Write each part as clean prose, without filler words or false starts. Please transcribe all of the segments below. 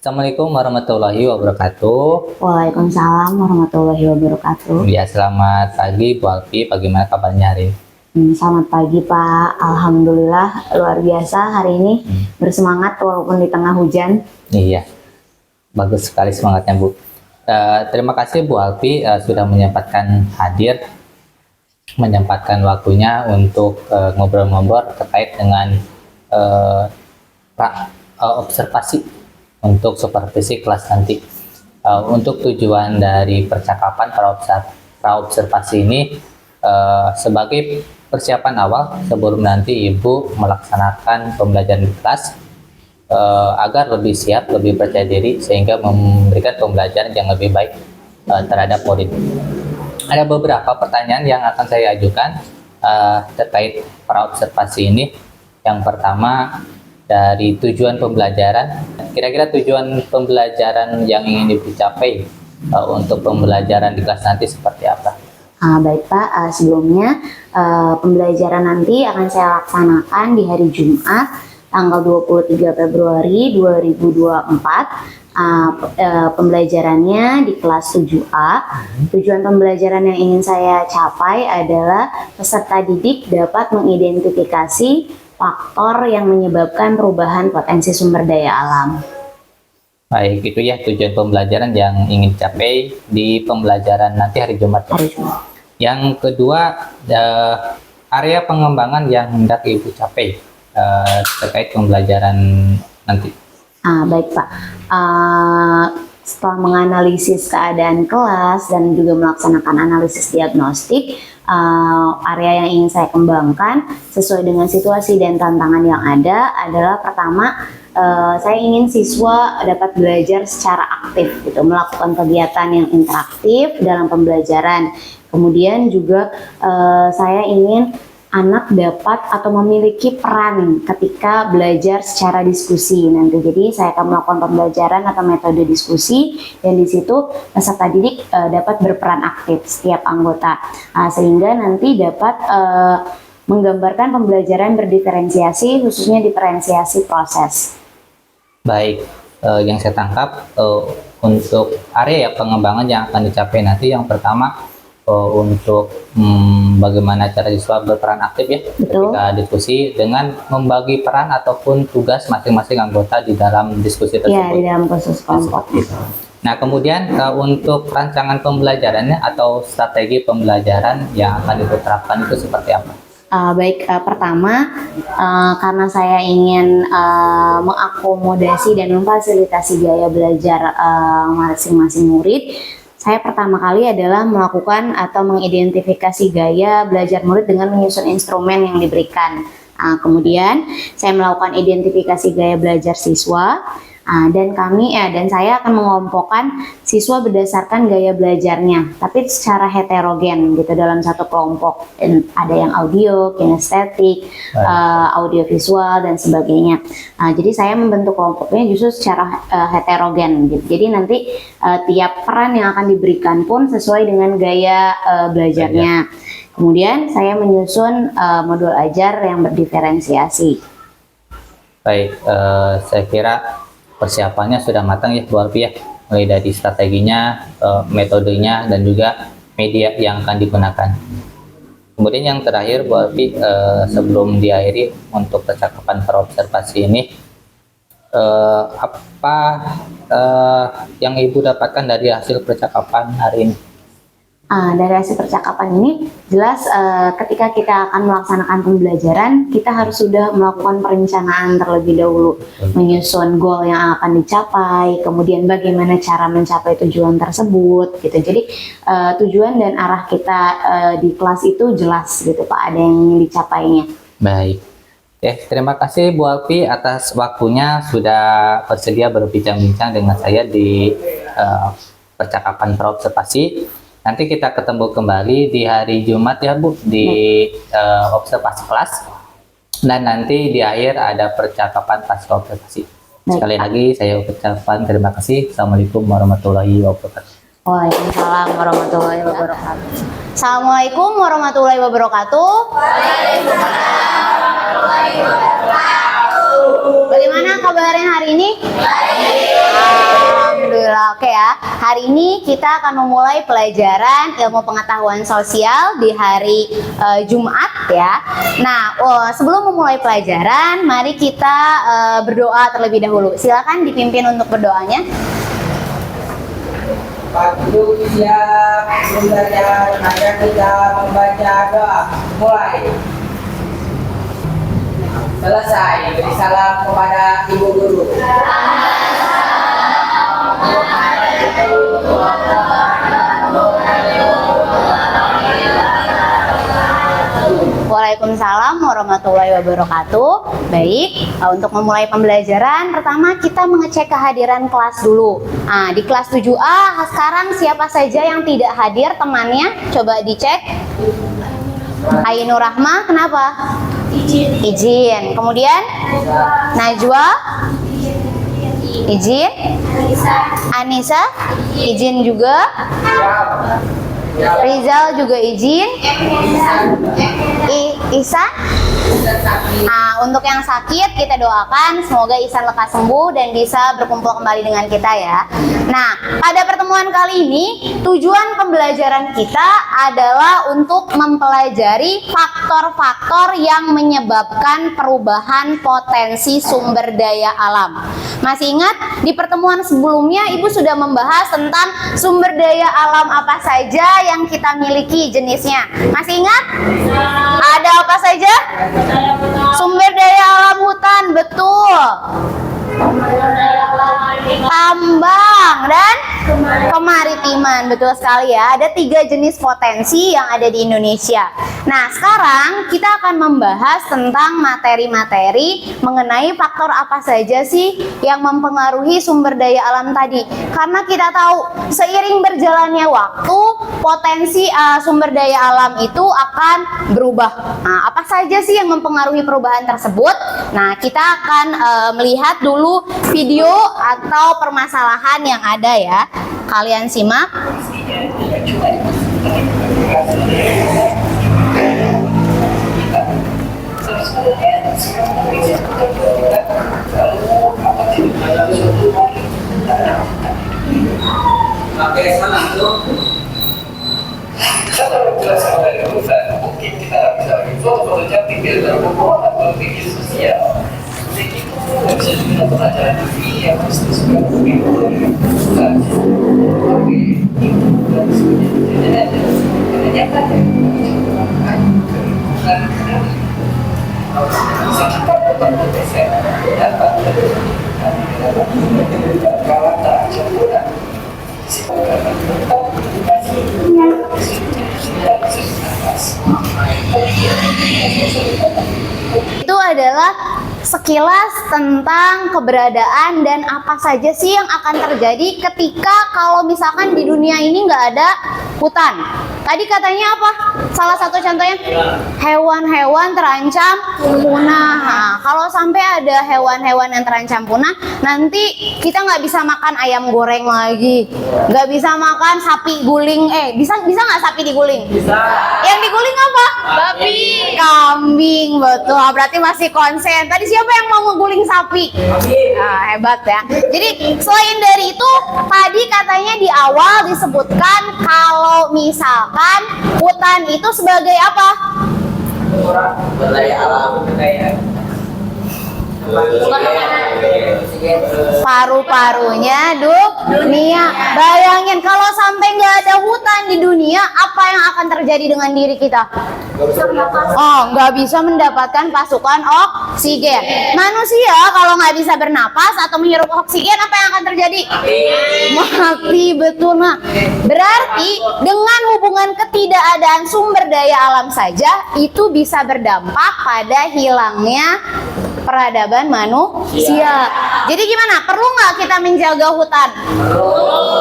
Assalamualaikum warahmatullahi wabarakatuh. Waalaikumsalam warahmatullahi wabarakatuh. Ya, selamat pagi Bu Alfi. Bagaimana kabarnya hari ini? Selamat pagi Pak. Alhamdulillah luar biasa hari ini. Bersemangat walaupun di tengah hujan. Iya, bagus sekali semangatnya Bu. Terima kasih Bu Alfi sudah menyempatkan hadir, menyempatkan waktunya untuk ngobrol-ngobrol terkait dengan observasi untuk supervisi kelas nanti. Untuk tujuan dari percakapan praobservasi ini sebagai persiapan awal sebelum nanti Ibu melaksanakan pembelajaran di kelas agar lebih siap, lebih percaya diri sehingga memberikan pembelajaran yang lebih baik terhadap murid. Ada beberapa pertanyaan yang akan saya ajukan terkait praobservasi ini. Yang pertama, dari tujuan pembelajaran, kira-kira tujuan pembelajaran yang ingin dicapai untuk pembelajaran di kelas nanti seperti apa? Baik Pak, sebelumnya pembelajaran nanti akan saya laksanakan di hari Jumat tanggal 23 Februari 2024. Pembelajarannya di kelas 7A. Tujuan pembelajaran yang ingin saya capai adalah peserta didik dapat mengidentifikasi faktor yang menyebabkan perubahan potensi sumber daya alam. Baik, itu ya tujuan pembelajaran yang ingin dicapai di pembelajaran nanti hari Jumat. Hari Jumat. Yang kedua, area pengembangan yang hendak Ibu capai terkait pembelajaran nanti. Baik Pak, setelah menganalisis keadaan kelas dan juga melaksanakan analisis diagnostik, area yang ingin saya kembangkan sesuai dengan situasi dan tantangan yang ada adalah pertama, saya ingin siswa dapat belajar secara aktif, gitu, melakukan kegiatan yang interaktif dalam pembelajaran. Kemudian juga saya ingin anak dapat atau memiliki peran ketika belajar secara diskusi nanti. Jadi saya akan melakukan pembelajaran atau metode diskusi dan di situ peserta didik dapat berperan aktif setiap anggota sehingga nanti dapat menggambarkan pembelajaran berdiferensiasi, khususnya diferensiasi proses. Baik, yang saya tangkap untuk area pengembangan yang akan dicapai nanti, yang pertama untuk bagaimana cara siswa berperan aktif ya. Betul. Ketika diskusi dengan membagi peran ataupun tugas masing-masing anggota di dalam diskusi tersebut. Ya, di dalam khusus kelompok. Nah, kemudian untuk rancangan pembelajarannya atau strategi pembelajaran yang akan diterapkan itu seperti apa? Baik, pertama karena saya ingin mengakomodasi dan memfasilitasi gaya belajar masing-masing murid, saya pertama kali adalah melakukan atau mengidentifikasi gaya belajar murid dengan menyusun instrumen yang diberikan. Kemudian saya melakukan identifikasi gaya belajar siswa, dan saya akan mengelompokkan siswa berdasarkan gaya belajarnya, tapi secara heterogen gitu dalam satu kelompok. Dan ada yang audio, kinestetik, audiovisual dan sebagainya. Jadi saya membentuk kelompoknya justru secara heterogen gitu. Jadi nanti tiap peran yang akan diberikan pun sesuai dengan gaya belajarnya. Kemudian saya menyusun modul ajar yang berdiferensiasi. Baik, saya kira persiapannya sudah matang ya Bu Alfi ya, mulai dari strateginya, metodenya, dan juga media yang akan digunakan. Kemudian yang terakhir Bu Alfi, sebelum diakhiri untuk percakapan praobservasi ini, apa yang Ibu dapatkan dari hasil percakapan hari ini? Dari hasil percakapan ini jelas ketika kita akan melaksanakan pembelajaran, kita harus sudah melakukan perencanaan terlebih dahulu, menyusun goal yang akan dicapai, kemudian bagaimana cara mencapai tujuan tersebut gitu. Jadi tujuan dan arah kita di kelas itu jelas gitu Pak, ada yang ingin dicapainya. Baik. Terima kasih Bu Alfi atas waktunya sudah bersedia berbincang-bincang dengan saya di percakapan praobservasi. Nanti kita ketemu kembali di hari Jumat ya Bu, di observasi kelas, dan nanti di akhir ada percakapan pasca observasi. Sekali lagi saya ucapkan terima kasih. Assalamualaikum warahmatullahi wabarakatuh. Waalaikumsalam warahmatullahi wabarakatuh. Assalamualaikum warahmatullahi wabarakatuh. Waalaikumsalam warahmatullahi wabarakatuh. Bagaimana kabarnya hari ini? Alhamdulillah. Oke ya. Hari ini kita akan memulai pelajaran ilmu pengetahuan sosial di hari Jumat ya. Nah, sebelum memulai pelajaran, mari kita berdoa terlebih dahulu. Silakan dipimpin untuk berdoanya. Waktu siap belajar, maka kita membaca doa. Mulai. Selesai, beri salam kepada ibu guru. Waalaikumsalam warahmatullahi wabarakatuh. Baik, untuk memulai pembelajaran pertama kita mengecek kehadiran kelas dulu. Nah, di kelas 7A sekarang siapa saja yang tidak hadir temannya? Coba dicek. Ainur Rahma, kenapa? Izin. Kemudian Najwa, izin. Anissa, izin juga. Rizal juga izin. Ihsan. Nah, untuk yang sakit kita doakan semoga Ihsan lekas sembuh dan bisa berkumpul kembali dengan kita ya. Nah, pada pertemuan kali ini tujuan pembelajaran kita adalah untuk mempelajari faktor-faktor yang menyebabkan perubahan potensi sumber daya alam. Masih ingat di pertemuan sebelumnya Ibu sudah membahas tentang sumber daya alam apa saja yang kita miliki jenisnya. Masih ingat? Ada apa saja? Sumber daya alam hutan, betul. Tambang dan kemaritiman, betul sekali ya. Ada 3 jenis potensi yang ada di Indonesia. Nah, sekarang kita akan membahas tentang materi-materi mengenai faktor apa saja sih yang mempengaruhi sumber daya alam tadi. Karena kita tahu seiring berjalannya waktu, potensi sumber daya alam itu akan berubah. Nah, apa saja sih yang mempengaruhi perubahan tersebut? Nah, kita akan melihat dulu video atau permasalahan yang ada ya. Kalian simak. Oke, senang tuh. Kalau menjelaskan dari hutan, mungkin kita bisa lagi foto-foto cantik di dalam buku atau media sosial. Jadi itu bisa juga pelajaran dunia yang pasti sudah mungkin hutan. Tapi itu dan sebenarnya ada kebanyakan yang bukan sangat berpotensi dapat kalau tak sempurna. Itu adalah sekilas tentang keberadaan dan apa saja sih yang akan terjadi ketika kalau misalkan di dunia ini nggak ada hutan. Tadi katanya apa? Salah satu contohnya hewan-hewan terancam punah. Nah, kalau sampai ada hewan-hewan yang terancam punah, nanti kita nggak bisa makan ayam goreng lagi, nggak bisa makan sapi guling. Bisa nggak sapi diguling? Bisa. Yang diguling apa? Babi, kambing, betul. Berarti masih konsen. Tadi siapa yang mau ngeguling sapi? Nah, hebat ya. Jadi selain dari itu, tadi katanya di awal disebutkan kalau misalkan hutan itu sebagai apa? Berdaya alam kayak Paru-parunya dunia. Bayangin kalau sampai nggak ada hutan di dunia, apa yang akan terjadi dengan diri kita? Nggak bisa mendapatkan pasukan oksigen. Manusia kalau nggak bisa bernapas atau menghirup oksigen, apa yang akan terjadi? Mati, betul. Nah, berarti dengan hubungan ketidakadaan sumber daya alam saja itu bisa berdampak pada hilangnya peradaban manusia. Jadi gimana? Perlu nggak kita menjaga hutan?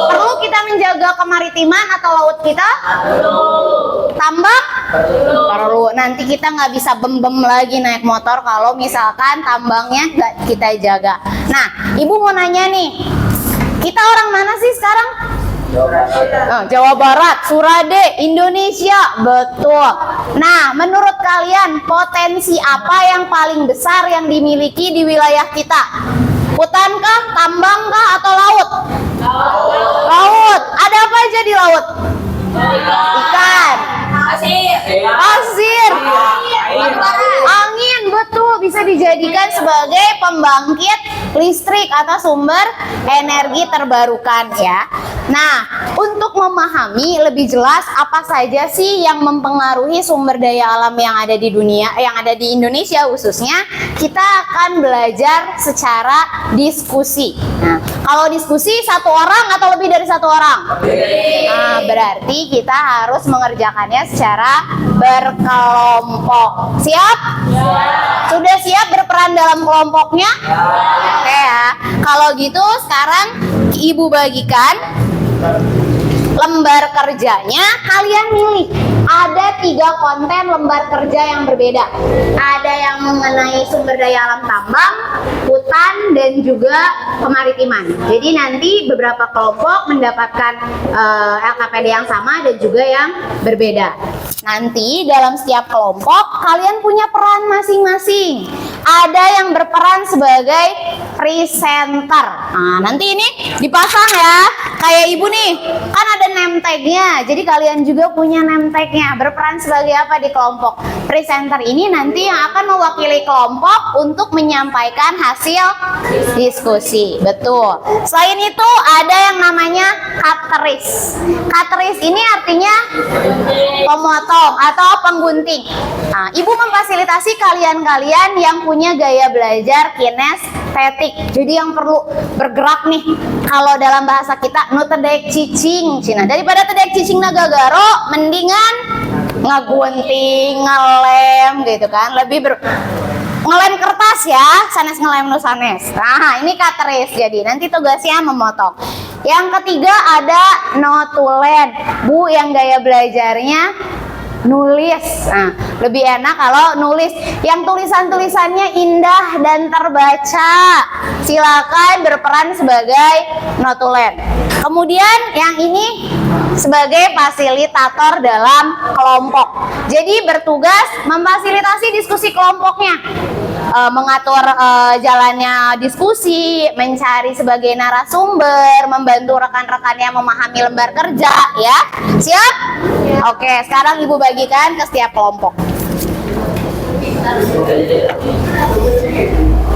Perlu kita menjaga kemaritiman atau laut kita? Tambak? Perlu. Nanti kita nggak bisa bem-bem lagi naik motor kalau misalkan tambangnya nggak kita jaga. Nah, Ibu mau nanya nih, kita orang mana sih sekarang? Jawa Barat, Surade, Indonesia, betul. Nah, menurut kalian potensi apa yang paling besar yang dimiliki di wilayah kita? Hutan-kah, tambang-kah, atau laut? Laut. Ada apa aja di laut? Ikan, pasir, angin, betul, bisa dijadikan sebagai pembangkit listrik atau sumber energi terbarukan ya. Nah, untuk memahami lebih jelas apa saja sih yang mempengaruhi sumber daya alam yang ada di dunia, yang ada di Indonesia khususnya, kita akan belajar secara diskusi. Nah, kalau diskusi satu orang atau lebih dari satu orang? Nah, berarti kita harus mengerjakannya secara berkelompok. Siap? Sudah siap berperan dalam kelompoknya? Oke ya. Kalau gitu sekarang Ibu bagikan lembar kerjanya, kalian milih. Ada 3 konten lembar kerja yang berbeda. Ada yang mengenai sumber daya alam tambang, hutan, dan juga kemaritiman. Jadi nanti beberapa kelompok mendapatkan LKPD yang sama dan juga yang berbeda. Nanti dalam setiap kelompok kalian punya peran masing-masing. Ada yang berperan sebagai presenter. Nah, nanti ini dipasang ya. Kayak Ibu nih, kan ada name tag-nya. Jadi kalian juga punya name tag-nya. Berperan sebagai apa di kelompok? Presenter ini nanti yang akan mewakili kelompok untuk menyampaikan hasil diskusi. Betul. Selain itu ada yang namanya kateris. Kateris ini artinya pemotong atau penggunting. Nah, Ibu memfasilitasi kalian-kalian yang punya gaya belajar kinestetik. Jadi yang perlu bergerak nih. Kalau dalam bahasa kita nu tedek cicing Cina. Daripada tedek cicing nagagaro, mendingan ngagunting, ngelem gitu kan. Lebih ngelem kertas ya, sanes ngelem nu sanes. Nah, ini kateris. Jadi nanti tugasnya memotong. Yang ketiga ada notulen. Bu yang gaya belajarnya nulis. Nah, lebih enak kalau nulis yang tulisan-tulisannya indah dan terbaca. Silakan berperan sebagai notulen. Kemudian yang ini sebagai fasilitator dalam kelompok. Jadi bertugas memfasilitasi diskusi kelompoknya. Mengatur jalannya diskusi, mencari sebagai narasumber, membantu rekan-rekannya memahami lembar kerja ya. Siap? Oke, sekarang Ibu bagikan ke setiap kelompok.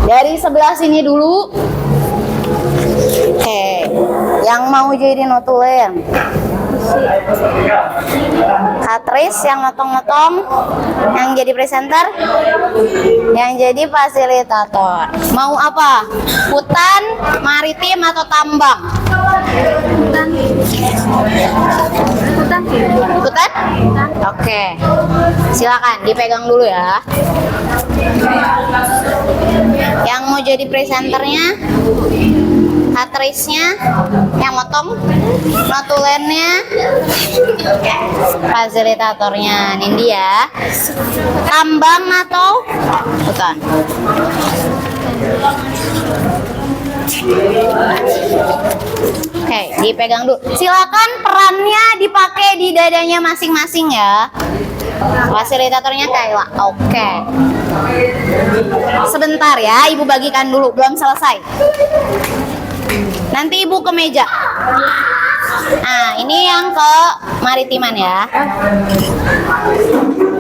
Dari sebelah sini dulu. Oke, yang mau jadi notulen. Katris yang ngotong-ngotong, yang jadi presenter, yang jadi fasilitator. Mau apa? Hutan, maritim, atau tambang? Hutan? Oke. Silakan dipegang dulu ya. Yang mau jadi presenternya, katrisnya, yang motong, notulennya, fasilitatornya Nindi ya. Tambang atau hutan? Oke, dipegang dulu. Silakan perannya dipakai di dadanya masing-masing ya. Fasilitatornya Kayla. Oke. Sebentar ya, Ibu bagikan dulu, belum selesai. Nanti Ibu ke meja. Nah, ini yang ke maritiman ya.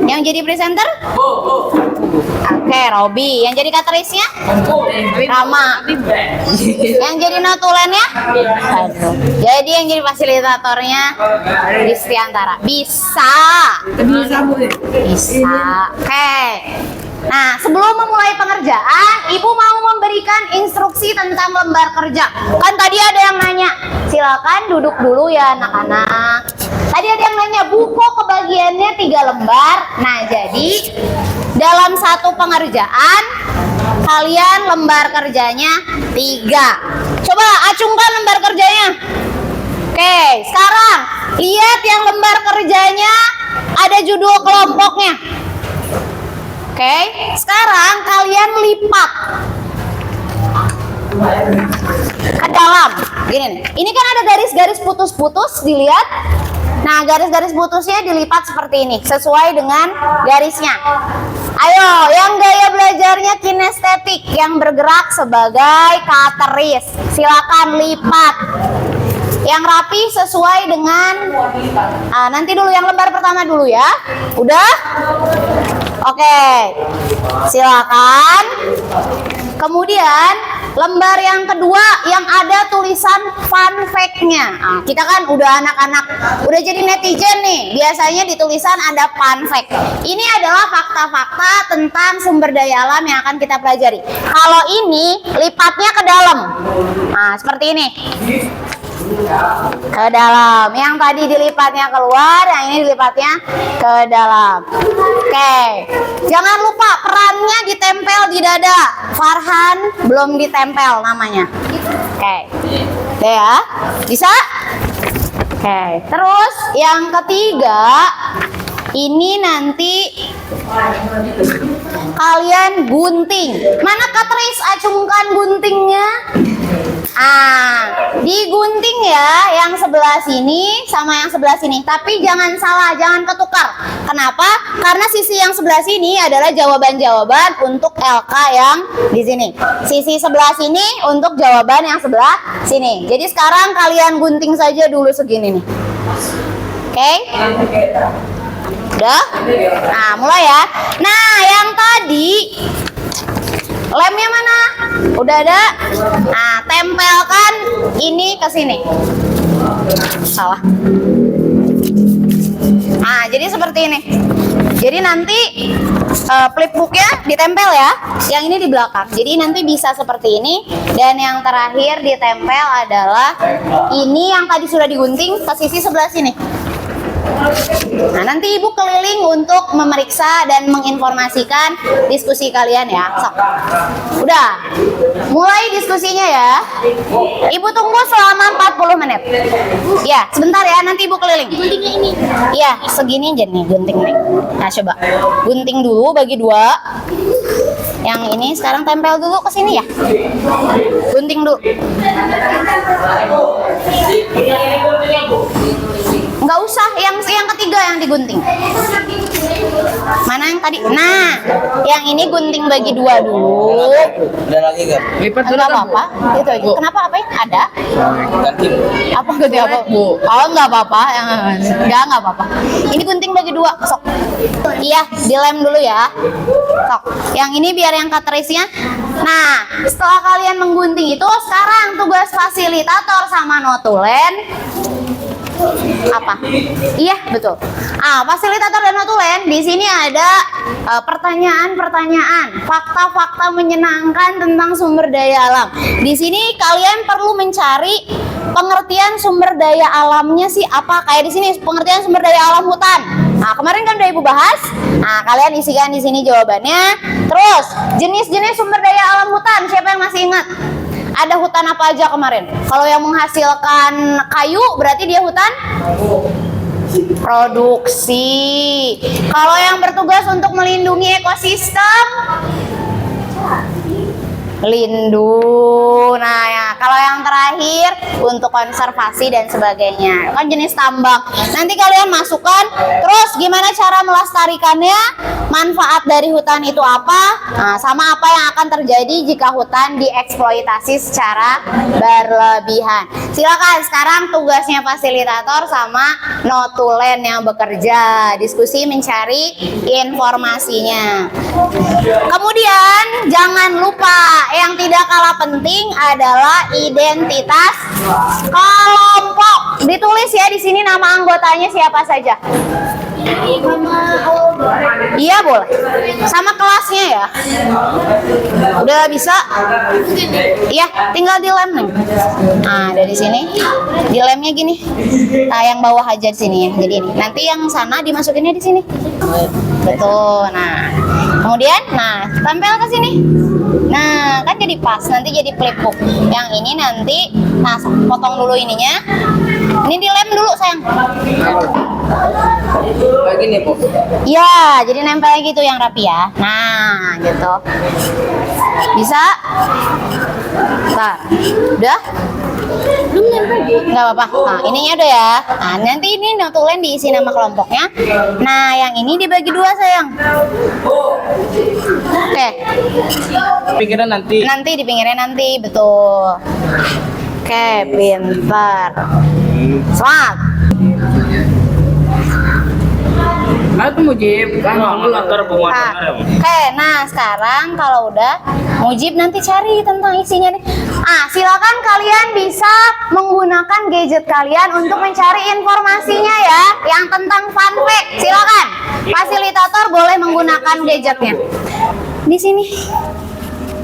Yang jadi presenter? Oke, Robi. Yang jadi katerisnya? Rama. Yang jadi notulennya? Jadi yang jadi fasilitatornya Distiantara. Bisa. Bisa. Oke. Nah, sebelum memulai pengerjaan, Ibu mau memberikan instruksi tentang lembar kerja. Kan tadi ada yang nanya, silakan duduk dulu ya anak-anak. Tadi ada yang nanya, Bu kok kebagiannya 3 lembar? Nah, jadi dalam satu pengerjaan, kalian lembar kerjanya 3. Coba acungkan lembar kerjanya. Oke, sekarang lihat yang lembar kerjanya ada judul kelompoknya. Oke, sekarang kalian lipat. ke dalam. Gini nih. Ini kan ada garis-garis putus-putus, dilihat. Nah, garis-garis putusnya dilipat seperti ini, sesuai dengan garisnya. Ayo, yang gaya belajarnya kinestetik, yang bergerak sebagai kateris, silakan lipat. Yang rapi sesuai dengan nanti dulu yang lembar pertama dulu ya. Udah? Oke. Silakan. Kemudian lembar yang kedua yang ada tulisan fun fact-nya. Nah, kita kan udah anak-anak, udah jadi netizen nih. Biasanya di tulisan ada fun fact. Ini adalah fakta-fakta tentang sumber daya alam yang akan kita pelajari. Kalau ini lipatnya ke dalam. Nah, seperti ini. Ke dalam. Yang tadi dilipatnya keluar, yang ini dilipatnya ke dalam. Oke. Jangan lupa perannya ditempel di dada. Farhan belum ditempel namanya. Oke. Oke ya. Bisa? Oke. Terus yang ketiga, ini nanti kalian gunting. Mana Katris? Acungkan guntingnya. Digunting ya, yang sebelah sini sama yang sebelah sini. Tapi jangan salah, jangan ketukar. Kenapa? Karena sisi yang sebelah sini adalah jawaban-jawaban untuk LK yang di sini. Sisi sebelah sini untuk jawaban yang sebelah sini. Jadi sekarang kalian gunting saja dulu segini nih. Oke? Udah? Nah, mulai ya. Nah, yang tadi lemnya mana? Udah ada? Nah, tempelkan ini ke sini. Salah. Nah, jadi seperti ini. Jadi nanti flipbooknya ditempel ya. Yang ini di belakang. Jadi nanti bisa seperti ini. Dan yang terakhir ditempel adalah ini yang tadi sudah digunting ke sisi sebelah sini. Nah, nanti ibu keliling untuk memeriksa dan menginformasikan diskusi kalian ya. Sok. Udah. Mulai diskusinya ya. Ibu tunggu selama 40 menit. Ya, sebentar ya, nanti ibu keliling. Guntingnya ini. Iya, segini aja nih gunting nih. Nah, coba. Gunting dulu bagi 2. Yang ini sekarang tempel dulu ke sini ya. Gunting dulu. Nggak usah, yang ketiga yang digunting. Mana yang tadi? Nah, yang ini gunting bagi 2 dulu. Ada lagi nggak? Lipat dulu Enggak kan, apa-apa. Itu aja. Kenapa apa ya? Ada? Ganti. Apa ganti apa, Bu? Oh, nggak apa-apa. Nggak apa-apa. Ini gunting bagi 2. Sok. Iya, dilem dulu ya. Sok. Yang ini biar yang katerisnya. Nah, setelah kalian menggunting itu, sekarang tugas fasilitator sama notulen apa? Iya, betul. Fasilitator dan notulen di sini ada pertanyaan-pertanyaan, fakta-fakta menyenangkan tentang sumber daya alam. Di sini kalian perlu mencari pengertian sumber daya alamnya sih apa? Kayak di sini pengertian sumber daya alam hutan. Nah, kemarin kan udah ibu bahas. Nah, kalian isikan di sini jawabannya. Terus, jenis-jenis sumber daya alam hutan, siapa yang masih ingat? Ada hutan apa aja kemarin? Kalau yang menghasilkan kayu berarti dia hutan produksi. Kalau yang bertugas untuk melindungi ekosistem, lindung. Nah, ya, kalau yang terakhir untuk konservasi dan sebagainya. Kan jenis tambang. Nanti kalian masukkan. Terus gimana cara melestarikannya? Manfaat dari hutan itu apa? Nah, sama apa yang akan terjadi jika hutan dieksploitasi secara berlebihan. Silakan sekarang tugasnya fasilitator sama notulen yang bekerja. Diskusi mencari informasinya. Kemudian jangan lupa yang tidak kalah penting adalah identitas kelompok. Ditulis ya di sini nama anggotanya siapa saja. Iya boleh. Sama kelasnya ya. Udah bisa? Iya, tinggal dilem nih. Nah, dari sini dilemnya gini. Nah, yang bawah aja di sini ya. Jadi ini. Nanti yang sana dimasukinnya di sini. Betul. Nah, kemudian tempel ke sini. Nah, kan jadi pas. Nanti jadi flipbook. Yang ini nanti potong dulu ininya. Ini dilem dulu sayang. Kayak gini, Bu. Ya, jadi nempelnya gitu yang rapi ya. Nah, gitu. Bisa? Bentar. Udah? Belum nempel. Nggak apa-apa. Nah, ininya udah ya. Nah, nanti ini notulen diisi nama kelompoknya. Nah, yang ini dibagi dua sayang. Oke. Pikiran nanti. Nanti di pinggirnya nanti, betul. Oke, pintar. Semangat. Aku mujib. Oke, nah sekarang kalau udah mujib nanti cari tentang isinya nih. Silakan kalian bisa menggunakan gadget kalian untuk mencari informasinya ya, yang tentang fun fact. Silakan. Fasilitator boleh menggunakan gadgetnya. Di sini.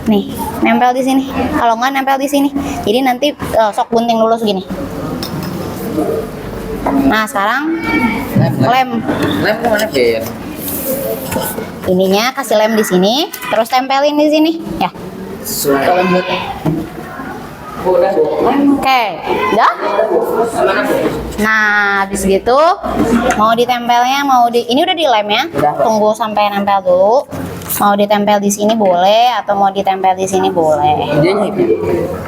Nih, nempel di sini. Kalau nggak nempel di sini. Jadi nanti sok gunting dulu segini. Nah, sekarang lem. Lem kemana, Ben? Ininya kasih lem di sini, terus tempelin di sini, ya. Suka lembut. Oke, udah? Nah, habis gitu mau ditempelnya ini udah dilem ya. Tunggu sampai nempel dulu. Mau ditempel di sini boleh atau mau ditempel di sini boleh. Dia nyahitnya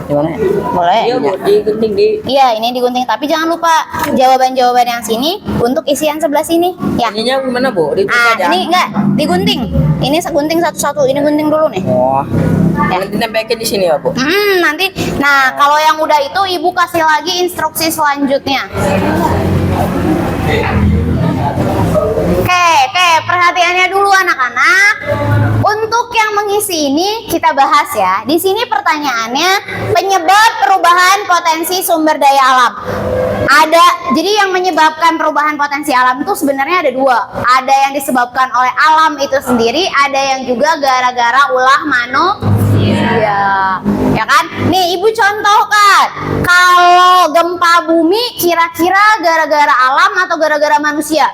di mana? Boleh. Iya, Bu, digunting di. Iya, ini digunting. Tapi jangan lupa jawaban-jawaban yang sini untuk isian sebelah sini. Ya. Ininya gimana, Bu? Ditusuk aja. Ini enggak digunting. Ini gunting satu-satu. Ini gunting dulu nih. Oh. Ya. Nanti nempelin di sini ya, Bu. Nanti. Nah, kalau yang udah itu ibu kasih lagi instruksi selanjutnya. Oke, perhatiannya dulu anak-anak. Untuk yang mengisi ini kita bahas ya. Di sini pertanyaannya penyebab perubahan potensi sumber daya alam. Jadi yang menyebabkan perubahan potensi alam itu sebenarnya ada dua. Ada yang disebabkan oleh alam itu sendiri, ada yang juga gara-gara ulah manusia. Ya kan? Nih, Ibu contohkan. Kalau gempa bumi kira-kira gara-gara alam atau gara-gara manusia?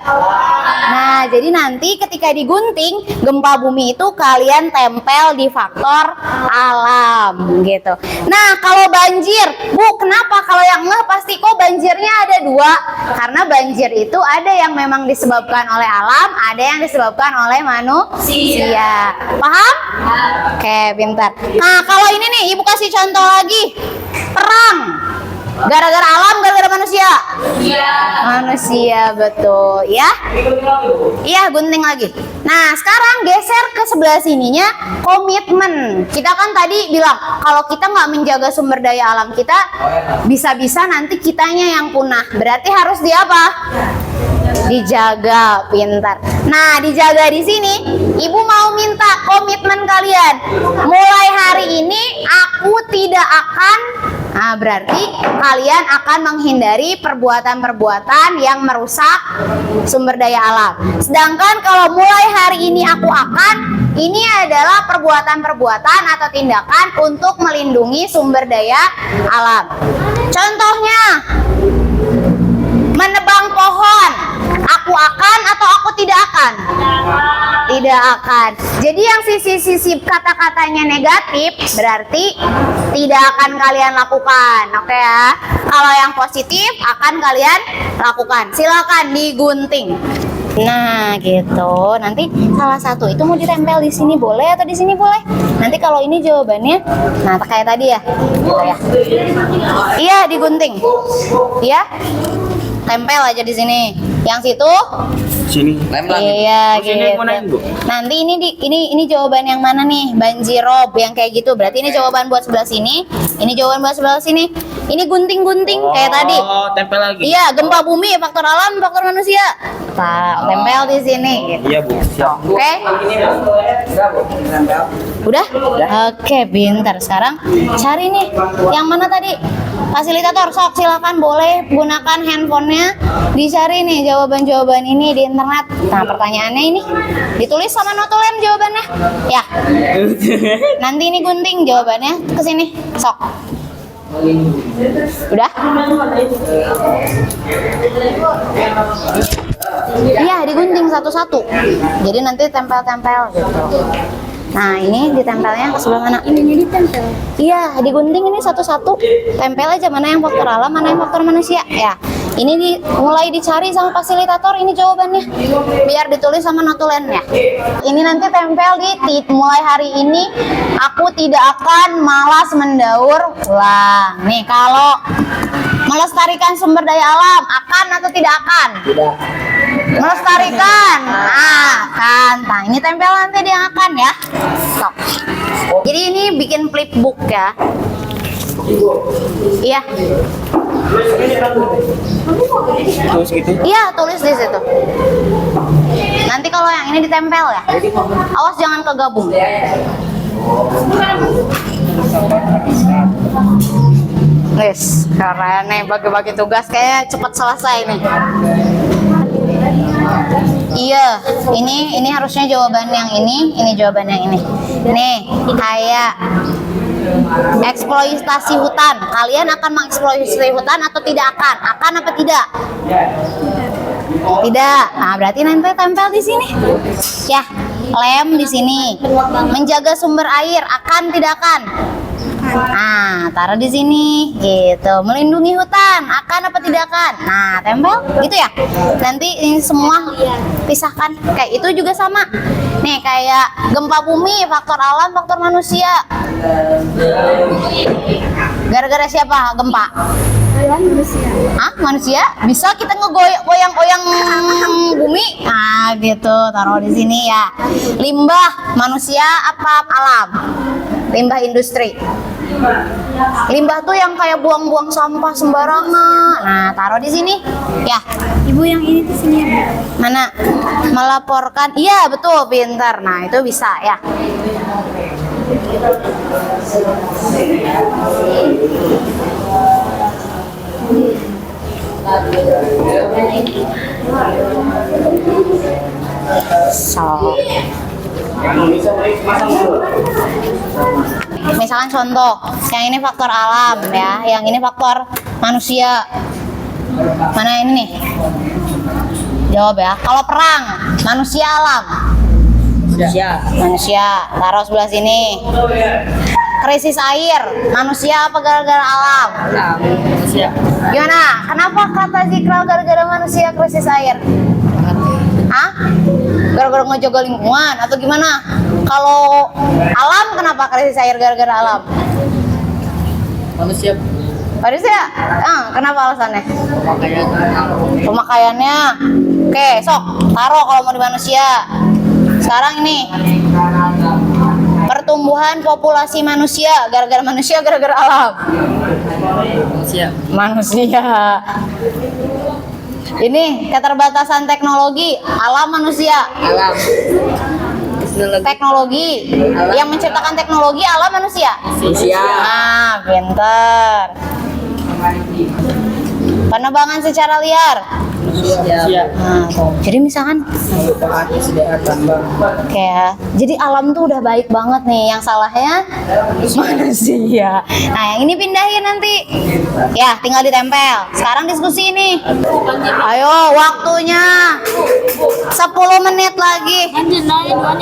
Nah, jadi nanti ketika digunting gempa bumi itu kalian tempel di faktor alam gitu. Nah, kalau banjir, Bu, kenapa kalau yang pasti kok banjirnya ada dua? Karena banjir itu ada yang memang disebabkan oleh alam, ada yang disebabkan oleh manusia. Paham? Oke, pintar. Nah, kalau ini nih, Ibu kasih contoh lagi. Perang. Gara-gara alam, gara-gara manusia? Iya. Manusia, betul. Ya? Iya, gunting lagi. Nah, sekarang geser ke sebelah sininya, komitmen. Kita kan tadi bilang, kalau kita nggak menjaga sumber daya alam kita, bisa-bisa nanti kitanya yang punah. Berarti harus di apa? Dijaga, pintar. Nah, dijaga di sini, Ibu mau minta komitmen kalian. Mulai hari ini, aku tidak akan. Nah, berarti kalian akan menghindari perbuatan-perbuatan yang merusak sumber daya alam. Sedangkan kalau mulai hari ini aku akan, ini adalah perbuatan-perbuatan atau tindakan untuk melindungi sumber daya alam. Contohnya, menebang pohon. Aku akan atau aku tidak akan? Tidak akan. Jadi yang sisi-sisi kata-katanya negatif berarti tidak akan kalian lakukan. Oke ya. Kalau yang positif akan kalian lakukan. Silakan digunting. Nah, gitu. Nanti salah satu itu mau ditempel di sini boleh atau di sini boleh. Nanti kalau ini jawabannya, nah kayak tadi ya, gitu ya. Iya, digunting. Iya. Tempel aja di sini. Yang situ Sini. Lem lagi. iya Sini gitu. mana, Bu? Nanti ini jawaban yang mana nih? Banjirop yang kayak gitu. Berarti ini jawaban buat sebelah sini. Ini jawaban buat sebelah sini. Ini gunting-gunting kayak tadi. Oh, tempel lagi. Iya, gempa bumi, faktor alam, faktor manusia. Tempel di sini gitu. Iya, Bu. Siap. Oke? Ini, Bu. Udah, Bu. Tempel. Udah? Oke, pintar. Sekarang cari nih. Yang mana tadi? Fasilitator, sok silakan boleh gunakan handphonenya. Dicari nih jawaban-jawaban ini di internet. Nah, pertanyaannya ini ditulis sama notulen jawabannya. Ya. Nanti ini gunting jawabannya ke sini. Sok. Udah? Iya, digunting satu-satu. Jadi nanti tempel-tempel gitu. Nah, ini ditempelnya ke sebelah mana? Ini ditempel. Iya, digunting ini satu-satu. Tempel aja mana yang faktor alam, mana yang faktor manusia. Ya. Mulai dicari sama fasilitator ini jawabannya, biar ditulis sama notulennya. Ini nanti tempel di mulai hari ini aku tidak akan malas mendaur ulang. Nih, kalau melestarikan sumber daya alam, akan atau tidak akan? Tidak. Melestarikan, akan. Nah, ini tempel nanti dia akan ya. Stop. Jadi ini bikin flipbook ya. Iya. Terus gitu. Iya, tulis di situ. Nanti kalau yang ini ditempel ya. Awas jangan kegabung. Wes, keren nih bagi-bagi tugas kayaknya cepat selesai nih. Iya, ini harusnya jawaban yang ini jawaban yang ini. Nih, kayak eksploitasi hutan. Kalian akan mengeksploitasi hutan atau tidak akan? Akan apa tidak? Tidak. Nah, berarti nanti tempel di sini. Ya, lem di sini. Menjaga sumber air, akan tidak akan? Nah, taruh di sini gitu. Melindungi hutan, akan apa tidak akan? Nah, tempel gitu ya. Nanti ini semua pisahkan. Kayak itu juga sama. Nih, kayak gempa bumi, faktor alam, faktor manusia. Gara-gara siapa gempa? Manusia. Ah, manusia? Bisa kita ngegoyang-goyang bumi? Nah, gitu. Taruh di sini ya. Limbah manusia apa alam? Limbah industri. Limbah tuh yang kayak buang-buang sampah sembarangan. Nah, taruh di sini. Ya. Ibu yang ini di sini ya. Mana? Melaporkan. Iya, betul, pintar. Nah, itu bisa ya. So. Misalkan contoh, yang ini faktor alam ya, yang ini faktor manusia. Mana ini nih? Jawab ya. Kalau perang, manusia alam. Manusia. Taruh sebelah sini. Krisis air, manusia apa gara-gara alam? Manusia. Gimana? Kenapa kata Zikral gara-gara manusia krisis air? Hah? Gara-gara ngejaga lingkungan atau gimana? Kalau alam kenapa krisis air gara-gara alam? Manusia. Manusia? Kenapa alasannya? Pemakaiannya. Oke, sok taruh kalau mau di manusia. Sekarang ini pertumbuhan populasi manusia gara-gara manusia gara-gara alam. Manusia. Ini keterbatasan teknologi alam manusia. Alam. Teknologi. Yang menciptakan teknologi alam manusia. Manusia. Nah, pinter. Penebangan secara liar. Nah, jadi misalkan kayak jadi alam tuh udah baik banget nih, yang salahnya manusia. Nah, yang ini pindahin nanti ya, tinggal ditempel. Sekarang diskusi ini. Ayo, waktunya 10 menit lagi.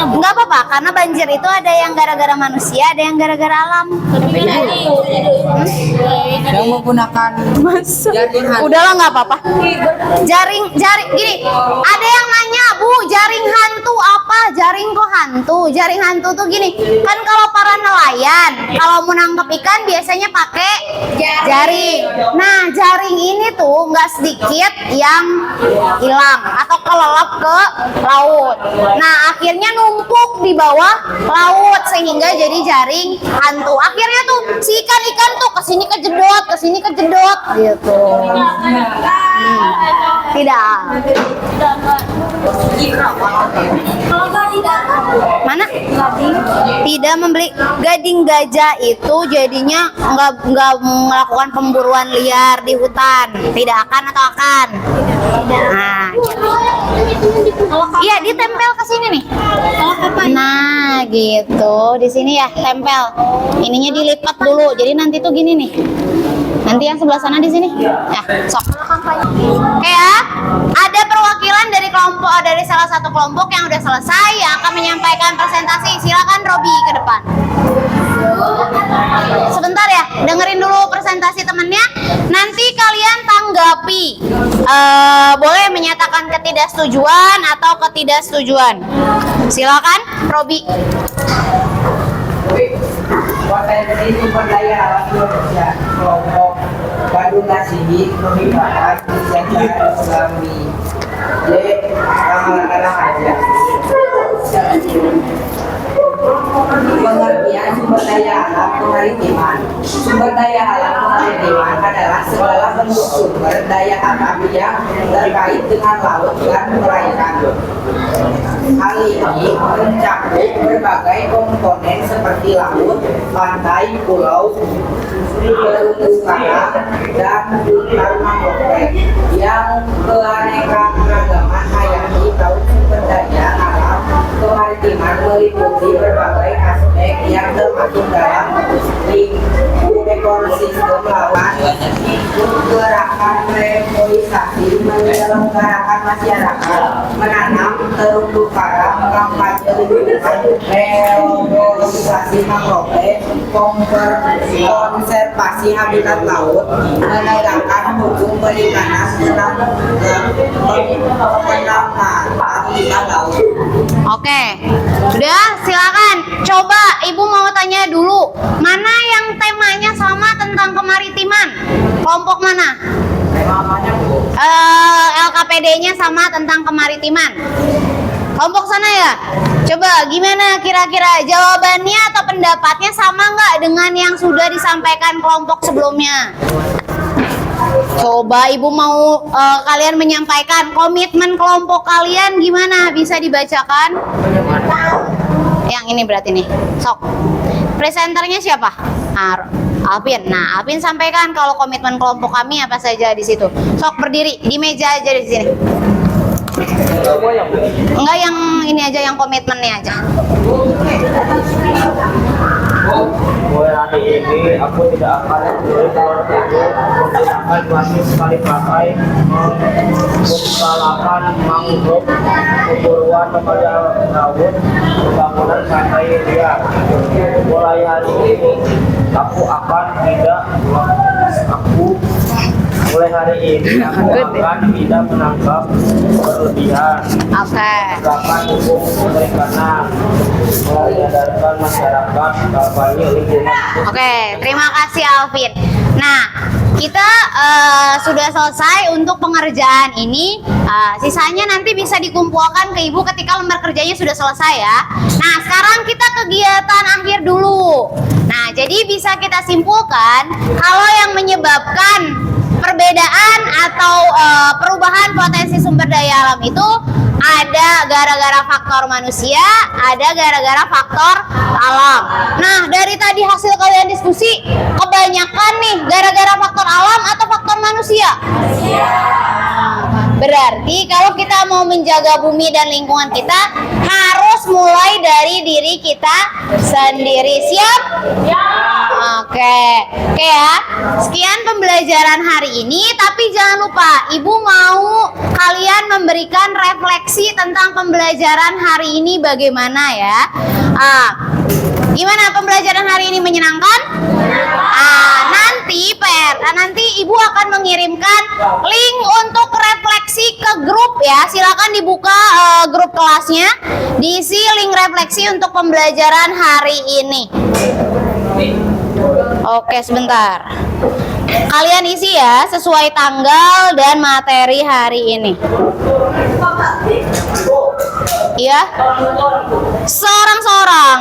Nggak apa-apa, karena banjir itu ada yang gara-gara manusia, ada yang gara-gara alam. Yang menggunakan jaring hantu. Udahlah, nggak apa-apa. Jaring gini, ada yang nanya, Bu, jaring hantu apa? Jaring kok hantu? Jaring hantu tuh gini, kan kalau para nelayan kalau mau nangkep ikan biasanya pakai jaring. Nah, jaring ini tuh nggak sedikit yang hilang atau kelelep ke laut. Nah, akhirnya numpuk di bawah laut sehingga jadi jaring hantu. Akhirnya tuh si ikan tuh kesini kejedot gitu. Tidak. Mana? Tidak membeli gading gajah itu jadinya nggak melakukan pemburuan liar di hutan. Tidak akan atau akan? Nah, iya ditempel ke sini nih. Nah, gitu. Di sini ya tempel. Ininya dilipat dulu. Jadi nanti tuh gini nih. Nanti yang sebelah sana di sini. Ya, sok. Oke ya. Ada perwakilan dari salah satu kelompok yang udah selesai yang akan menyampaikan presentasi. Silakan Robi ke depan. Sebentar ya. dengerin dulu presentasi temennya. Nanti kalian tanggapi, boleh menyatakan ketidaksetujuan atau ketidaksetujuan. Silakan, Robi. Potensi sumber daya alam Indonesia kelompok Bandung Nasibi Pemimpaan Secara Islami J. Ramalan Haja. Pengertian sumber daya alam kemaritiman. Sumber daya alam kemaritiman adalah segala bentuk sumber daya alam yang terkait dengan laut dan perairan. Hal ini mencakup berbagai komponen seperti laut, pantai, pulau, terumbu karang, dan hutan mangrove yang keanekaragaman hayati atau sumber daya alam kemaritiman meliputi berbagai aspek yang termasuk dalam lingkup ekosistem laut, gerakan reforestasi, menyelenggarakan masyarakat, menanam terumbu karang, kampanye lingkungan, reforestasi mangrove, konservasi habitat laut, menegakkan hukum perikanan, penampungan habitat laut. Oke, udah silakan. Coba Ibu mau tanya dulu, mana yang temanya sama tentang kemaritiman? Kelompok mana? LKPD-nya sama tentang kemaritiman. Kelompok sana ya? Coba gimana kira-kira jawabannya atau pendapatnya sama nggak dengan yang sudah disampaikan kelompok sebelumnya? Coba Ibu mau kalian menyampaikan komitmen kelompok kalian gimana? Bisa dibacakan? Yang ini berarti nih. Sok. Presenternya siapa? Alvin. Nah, Alvin sampaikan kalau komitmen kelompok kami apa saja di situ. Sok berdiri di meja aja di sini. Enggak, yang ini aja, yang komitmennya aja. Mulai hari ini aku tidak akan keluar rumah menggunakan plastik sekali pakai, menggalakan mangrove, perburuan pada laut, pembangunan pantai liar. Mulai hari ini aku akan tidak menangkap berlebihan. Menegakkan hukum perikanan, menyadarkan masyarakat kampanye lingkungan. Oke, terima kasih Alvin. Nah, kita sudah selesai untuk pengerjaan ini. Sisanya nanti bisa dikumpulkan ke Ibu ketika lembar kerjanya sudah selesai ya. Nah, sekarang kita kegiatan akhir dulu. Nah, jadi bisa kita simpulkan kalau yang menyebabkan perbedaan atau perubahan potensi sumber daya alam itu ada gara-gara faktor manusia, ada gara-gara faktor alam. Nah, dari tadi hasil kalian diskusi, kebanyakan nih gara-gara faktor alam atau faktor manusia? Berarti kalau kita mau menjaga bumi dan lingkungan kita, harus mulai dari diri kita sendiri. Siap? Oke ya. Sekian pembelajaran hari ini, tapi jangan lupa Ibu mau kalian memberikan refleksi tentang pembelajaran hari ini bagaimana ya. Gimana pembelajaran hari ini, menyenangkan? Nanti Ibu akan mengirimkan link untuk refleksi ke grup ya. Silakan dibuka grup kelasnya, diisi link refleksi untuk pembelajaran hari ini. Oke, sebentar. Kalian isi ya sesuai tanggal dan materi hari ini. Iya? Seorang-seorang.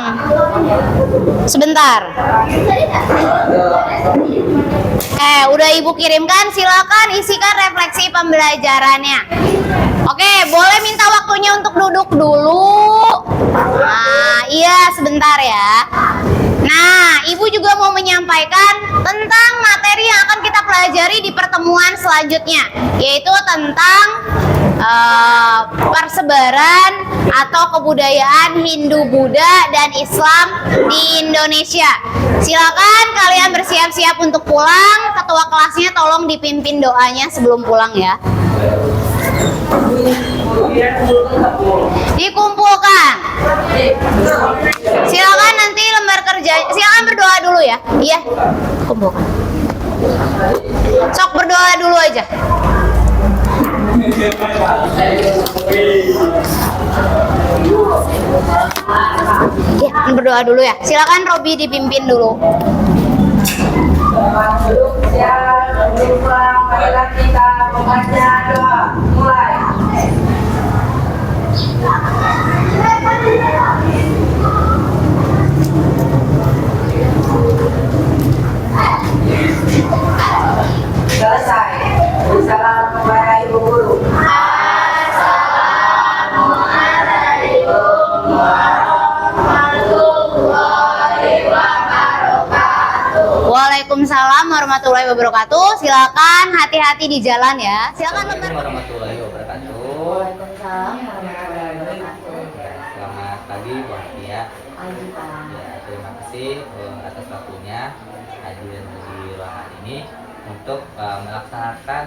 Sebentar. Udah Ibu kirimkan, silakan isikan refleksi pembelajarannya. Oke, boleh minta waktunya untuk duduk dulu. Iya, sebentar ya. Nah, Ibu juga mau menyampaikan tentang materi yang akan kita pelajari di pertemuan selanjutnya, yaitu tentang persebaran atau kebudayaan Hindu, Buddha, dan Islam di Indonesia. Silakan kalian bersiap-siap untuk pulang. Ketua kelasnya tolong dipimpin doanya sebelum pulang ya. Dikumpulkan. Silakan nanti lembar kerja, silakan berdoa dulu ya. Iya, kumpulkan. Sok berdoa dulu aja. Ya, berdoa dulu ya. Silakan Robi dipimpin dulu. Selamat duduk siap, berulang marilah kita membaca doa. Mulai. Selesai. Salam kepada Ibu Guru. Waalaikumsalam warahmatullahi wabarakatuh. Silakan hati-hati di jalan ya. Silakan Assalamualaikum warahmatullahi wabarakatuh. Waalaikumsalam warahmatullahi wabarakatuh. Selamat pagi Bu Atia. Pagi Pak. Ya, terima kasih atas waktunya hadir di ruangan ini untuk melaksanakan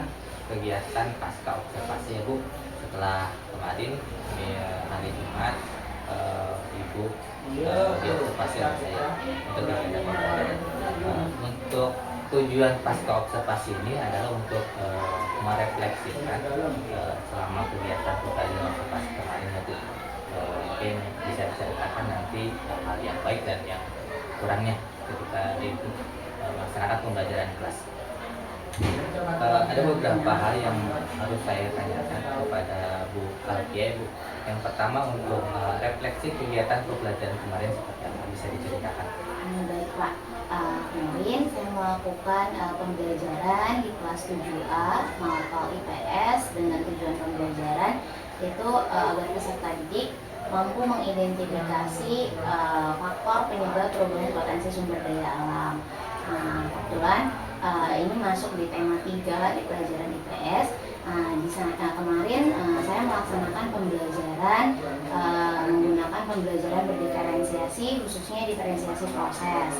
kegiatan pasca observasi ya Bu. Setelah kemarin hari Jumat Ibu diobservasi oleh saya untuk agenda pembelajaran. Untuk tujuan pasca observasi ini adalah untuk merefleksikan selama kegiatan pembelajaran observasi kemarin ya Bu. Mungkin bisa diceritakan nanti hal yang baik dan yang kurangnya ketika Ibu melaksanakan pembelajaran kelas. Ada beberapa hal yang harus saya tanyakan kepada Bu Alkia, Bu. Yang pertama untuk refleksi kegiatan pembelajaran kemarin seperti apa, bisa diceritakan? Baik Pak. Kemarin saya melakukan pembelajaran di kelas 7A Malakal IPS dengan tujuan pembelajaran yaitu agar peserta didik mampu mengidentifikasi faktor penyebab perubahan potensi sumber daya alam. Kebetulan ini masuk di tema 3 di pelajaran IPS. Di sana kemarin saya melaksanakan pembelajaran menggunakan pembelajaran berdiferensiasi, khususnya diferensiasi proses.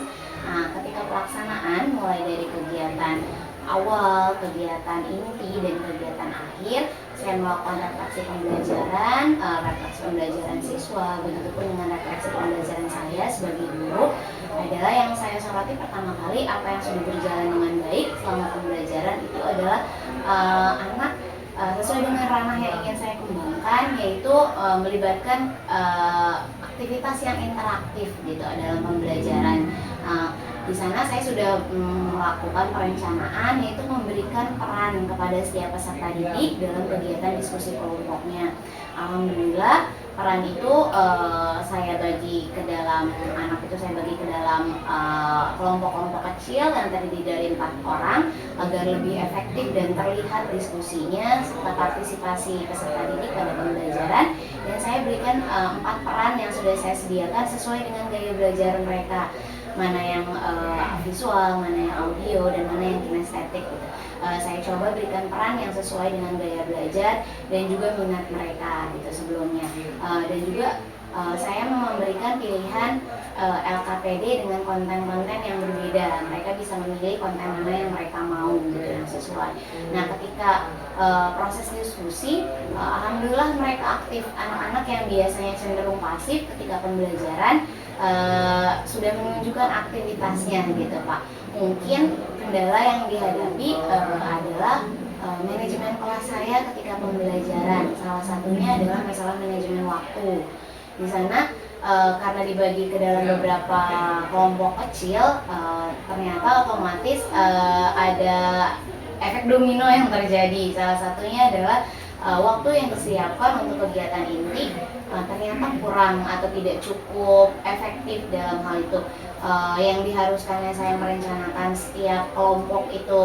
Ketika pelaksanaan mulai dari kegiatan awal, kegiatan inti, dan kegiatan akhir, saya melakukan refleksi pembelajaran siswa, begitupun dengan refleksi pembelajaran saya sebagai guru. Adalah yang saya soroti pertama kali apa yang sudah berjalan dengan baik selama pembelajaran itu adalah anak sesuai dengan ranah yang ingin saya kembangkan, yaitu melibatkan aktivitas yang interaktif gitu dalam pembelajaran. Di sana saya sudah melakukan perencanaan, yaitu memberikan peran kepada setiap peserta didik dalam kegiatan diskusi kelompoknya. Alhamdulillah peran itu saya bagi ke dalam kelompok-kelompok kecil yang terdiri dari 4 orang agar lebih efektif dan terlihat diskusinya serta partisipasi peserta didik pada pembelajaran. Dan saya berikan 4 peran yang sudah saya sediakan sesuai dengan gaya belajar mereka, mana yang visual, mana yang audio, dan mana yang kinestetik gitu. Saya coba berikan peran yang sesuai dengan gaya belajar dan juga minat mereka gitu sebelumnya. Dan juga saya memberikan pilihan LKPD dengan konten-konten yang berbeda. Mereka bisa memilih konten mana yang mereka mau gitu, yang sesuai. Nah, ketika proses diskusi, alhamdulillah mereka aktif. Anak-anak yang biasanya cenderung pasif ketika pembelajaran sudah menunjukkan aktivitasnya gitu Pak. Mungkin kendala yang dihadapi adalah manajemen kelas saya ketika pembelajaran. Salah satunya adalah masalah manajemen waktu. Di sana karena dibagi ke dalam beberapa kelompok kecil, ternyata otomatis ada efek domino yang terjadi. Salah satunya adalah waktu yang disiapkan untuk kegiatan inti ternyata kurang atau tidak cukup efektif dalam hal itu. Yang diharuskannya saya merencanakan setiap kelompok itu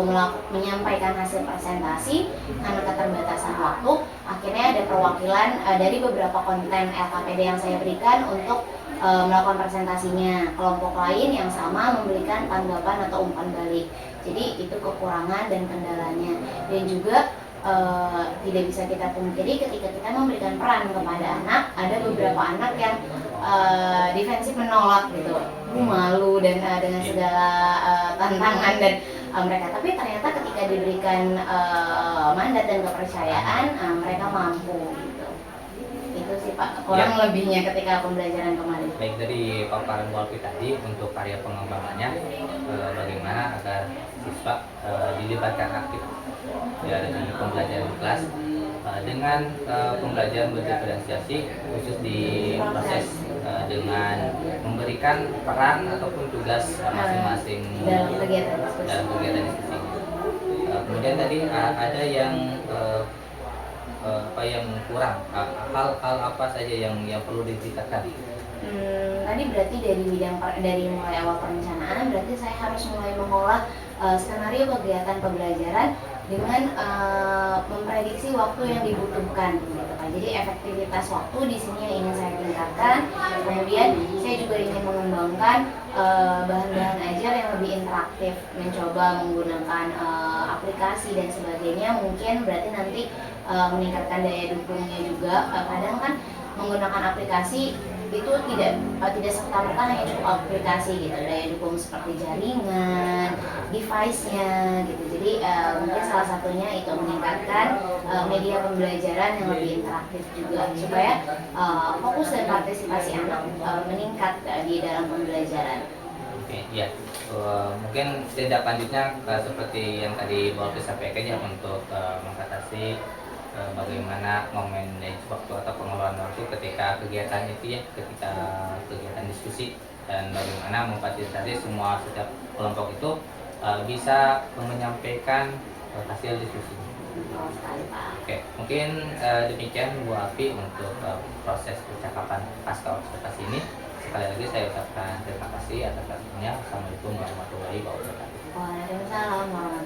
menyampaikan hasil presentasi, karena keterbatasan waktu, akhirnya ada perwakilan dari beberapa konten LKPD yang saya berikan untuk melakukan presentasinya. Kelompok lain yang sama memberikan tanggapan atau umpan balik. Jadi itu kekurangan dan kendalanya. Dan juga tidak bisa kita pungkiri ketika kita memberikan peran kepada anak, ada beberapa anak yang defensif menolak gitu, malu dan dengan segala tantangan dan mereka. Tapi ternyata ketika diberikan mandat dan kepercayaan, mereka mampu gitu. Itu sih Pak kurang lebihnya ketika pembelajaran kemarin? Baik, dari paparan Bu Alfi tadi untuk karya pengembangannya, bagaimana agar siswa dilibatkan aktif ya di pembelajaran kelas dengan pembelajaran berdiferensiasi khusus di proses dengan memberikan peran ataupun tugas masing-masing Dalam kegiatan diskusi. dalam kegiatan diskusi. Kemudian tadi ada yang apa yang kurang, hal-hal apa saja yang perlu ditingkatkan? Tadi berarti dari mulai awal perencanaan berarti saya harus mulai mengolah skenario kegiatan pembelajaran dengan memprediksi waktu yang dibutuhkan gitu kan. Jadi efektivitas waktu di sini yang ingin saya tingkatkan. Kemudian saya juga ingin mengembangkan bahan-bahan ajar yang lebih interaktif, mencoba menggunakan aplikasi dan sebagainya. Mungkin berarti nanti meningkatkan daya dukungnya juga. Kadang kan menggunakan aplikasi itu tidak serta-merta hanya cukup aplikasi gitu, daya dukung seperti jaringan, device-nya gitu. Jadi mungkin salah satunya itu meningkatkan media pembelajaran yang lebih interaktif juga supaya fokus dan partisipasi anak meningkat di dalam pembelajaran. Oke, ya. Mungkin tindak lanjutnya seperti yang tadi Bu Alfi sampaikan ya, untuk mengatasi bagaimana memanage waktu atau pengelolaan waktu ketika kegiatan itu ya, ketika kegiatan diskusi, dan bagaimana memfasilitasi semua setiap kelompok itu bisa menyampaikan hasil diskusi. Oke, mungkin demikian Bu Alfi untuk proses percakapan pasca observasi ini. Sekali lagi saya ucapkan terima kasih atas waktunya. Assalamualaikum warahmatullahi wabarakatuh. Waalaikumsalam warahmatullahi wabarakatuh.